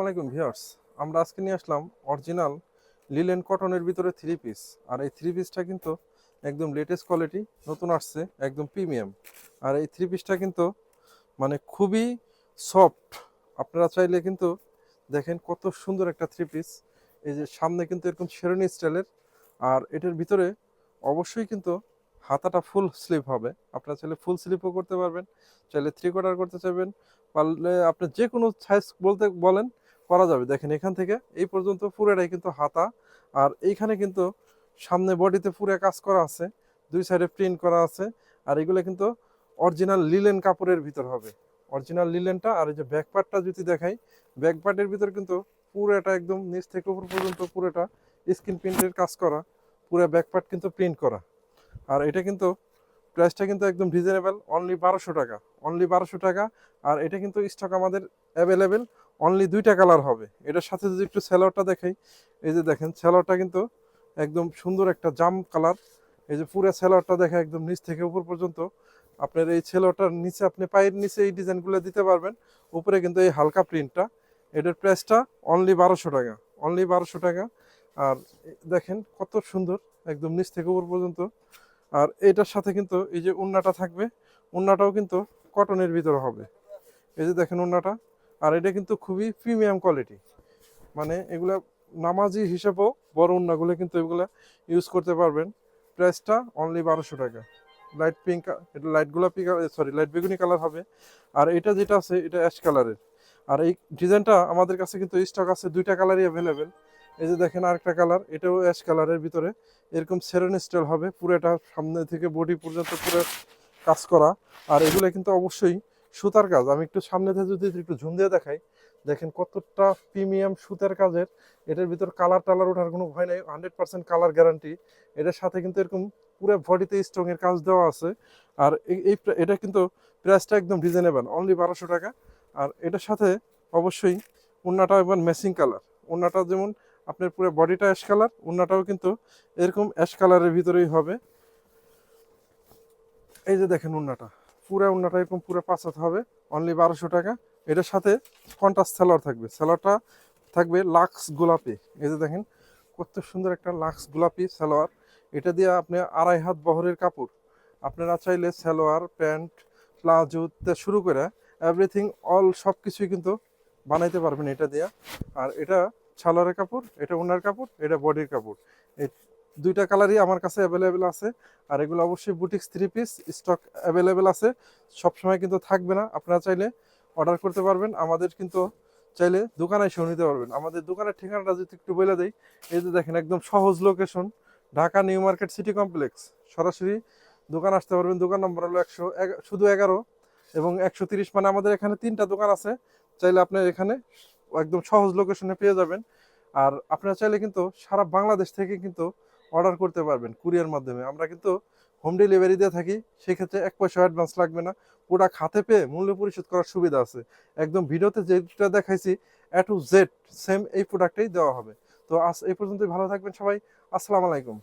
আলাইকুম ভিউয়ার্স। আমরা আজকে নিয়ে আসলাম অরিজিনাল লিলেন কটনের ভিতরে থ্রি পিস। আর এই থ্রি পিসটা কিন্তু একদম লেটেস্ট কোয়ালিটি, নতুন আসছে, একদম প্রিমিয়াম। আর এই থ্রি পিসটা কিন্তু মানে খুবই সফট। আপনারা চাইলে কিন্তু দেখেন কত সুন্দর একটা থ্রি পিস। এই যে সামনে কিন্তু এরকম শেরনি স্টাইলের, আর এটার ভিতরে অবশ্যই কিন্তু হাতাটা ফুল স্লিভ হবে। আপনারা চাইলে ফুল স্লিভও করতে পারবেন, চাইলে থ্রি কোয়ার্টার করতে চাইবেন, পারলে আপনি যে কোনো সাইজ বলতে বলেন করা যাবে। দেখেন এখান থেকে এই পর্যন্ত পুরোটাই কিন্তু হাতা। আর এইখানে কিন্তু সামনে বডিতে পুরো কাজ করা আছে, দুই সাইডে প্রিন্ট করা আছে। আর এগুলো কিন্তু অরিজিনাল লিলেন কাপড়ের ভিতর হবে, অরিজিনাল লিলেনটা। আর এই যে ব্যাক পার্টটা যদি দেখাই, ব্যাক পার্টের ভিতর কিন্তু পুরোটা একদম নিচ থেকে উপর পর্যন্ত পুরোটা স্ক্রিন প্রিন্টের কাজ করা, পুরো ব্যাক পার্ট কিন্তু প্রিন্ট করা। আর এটা কিন্তু প্রাইসটা কিন্তু একদম রিজনেবল, অনলি 1200 টাকা, অনলি 1200 টাকা। আর এটা কিন্তু স্টক আমাদের অ্যাভেলেবেল, অনলি দুইটা কালার হবে। এটার সাথে যদি একটু স্যালোয়ারটা দেখাই, এই যে দেখেন স্যালোয়ারটা কিন্তু একদম সুন্দর একটা জাম কালার। এই যে পুরো স্যালোয়ারটা দেখা একদম নিচ থেকে উপর পর্যন্ত আপনার এই স্যালোয়ারটার নিচে আপনি পায়ের নিচে এই ডিজাইনগুলো দিতে পারবেন, উপরে কিন্তু এই হালকা প্রিন্টটা। এটার প্রাইসটা অনলি 1200 টাকা, অনলি 1200 টাকা। আর দেখেন কত সুন্দর, একদম নিচ থেকে উপর পর্যন্ত। আর এটার সাথে কিন্তু এই যে ওড়নাটা থাকবে, ওড়নাটাও কিন্তু কটনের ভিতরে হবে। এই যে দেখেন ওড়নাটা। আর এটা কিন্তু খুবই প্রিমিয়াম কোয়ালিটি, মানে এগুলা নামাজি হিসেবেও বড় ওড়নাগুলো কিন্তু এগুলা ইউজ করতে পারবেন। প্রাইসটা অনলি 1200 টাকা। লাইট পিঙ্ক, এটা লাইট গোলাপি, সরি লাইট বেগুনি কালার হবে। আর এটা যেটা আছে এটা অ্যাশ কালারের। আর এই ডিজাইনটা আমাদের কাছে কিন্তু স্টক আছে, দুইটা কালারই অ্যাভেলেবেল। এই যে দেখেন আরেকটা কালার, এটাও অ্যাশ কালারের ভিতরে এরকম সেরেন স্টাইল হবে, পুরোটা সামনে থেকে বডি পর্যন্ত পুরো কাজ করা। আর এগুলো কিন্তু অবশ্যই সুতার কাজ। আমি একটু সামনে থেকে যদি একটু ঝুম দিয়ে দেখাই, দেখেন কতটা প্রিমিয়াম সুতার কাজের। এটার ভিতর কালার টালার ওঠার কোনো ভয় নাই, 100% কালার গ্যারান্টি। এটার সাথে কিন্তু এরকম পুরো বডিতে স্টোং এর কাজ দেওয়া আছে। আর এটা কিন্তু প্রাইসটা একদম রিজনেবল, অনলি 1200 টাকা। আর এটার সাথে অবশ্যই ওড়নাটা একবার ম্যাচিং কালার, ওড়নাটা যেমন আপনার পুরো বডিটা অ্যাশ কালার, ওড়নাটাও কিন্তু এরকম অ্যাশ কালারের ভিতরেই হবে। এই যে দেখেন ওড়নাটা, পুরো ওড়নাটা এরকম পুরো পাঁচ হাত হবে, অনলি 1200 টাকা। এটার সাথে কন্ট্রাস্ট সালোয়ার থাকবে, সালোয়ারটা থাকবে লাক্স গোলাপি। এই যে দেখেন কত সুন্দর একটা লাক্স গোলাপি সালোয়ার। এটা দিয়ে আপনি 2.5 হাত বহরের কাপড়, আপনারা চাইলে সালোয়ার প্যান্ট প্লাজো তে শুরু করে এভরিথিং অল সব কিছুই কিন্তু বানাইতে পারবেন এটা দিয়ে। আর এটা সালোয়ারের কাপড়, এটা ওনার কাপড়, এটা বডির কাপড়। এই দুইটা কালারই আমার কাছে অ্যাভেলেবেল আছে। আর এগুলো অবশ্যই boutiques three piece stock available আছে, সবসময় কিন্তু থাকবে না। আপনারা চাইলে অর্ডার করতে পারবেন, আমাদের কিন্তু চাইলে দোকানে এসেও নিতে পারবেন। আমাদের দোকানের ঠিকানাটা যদি একটু বলে দেই, এই যে দেখেন একদম সহজ location, Dhaka new market city complex. সরাসরি দোকান আসতে পারবেন। দোকান নম্বর হলো 11 এবং 130, মানে আমাদের এখানে তিনটা দোকান আছে। চাইলে আপনার এখানে একদম সহজ লোকেশনে পেয়ে যাবেন। আর আপনারা চাইলে কিন্তু সারা বাংলাদেশ থেকে কিন্তু অর্ডার করতে পারবেন কুরিয়ার মাধ্যমে। আমরা কিন্তু হোম ডেলিভারি দিয়ে থাকি, সেক্ষেত্রে 1 পয়সা অ্যাডভান্স লাগবে না। প্রোডাক্ট হাতে পেয়ে মূল্য পরিশোধ করার সুবিধা আছে। একদম ভিডিওতে যেটা দেখাইছি এ টু জেড সেম এই প্রোডাক্টেই দেওয়া হবে। তো আজ এই পর্যন্তই, ভালো থাকবেন সবাই। আসসালামু আলাইকুম।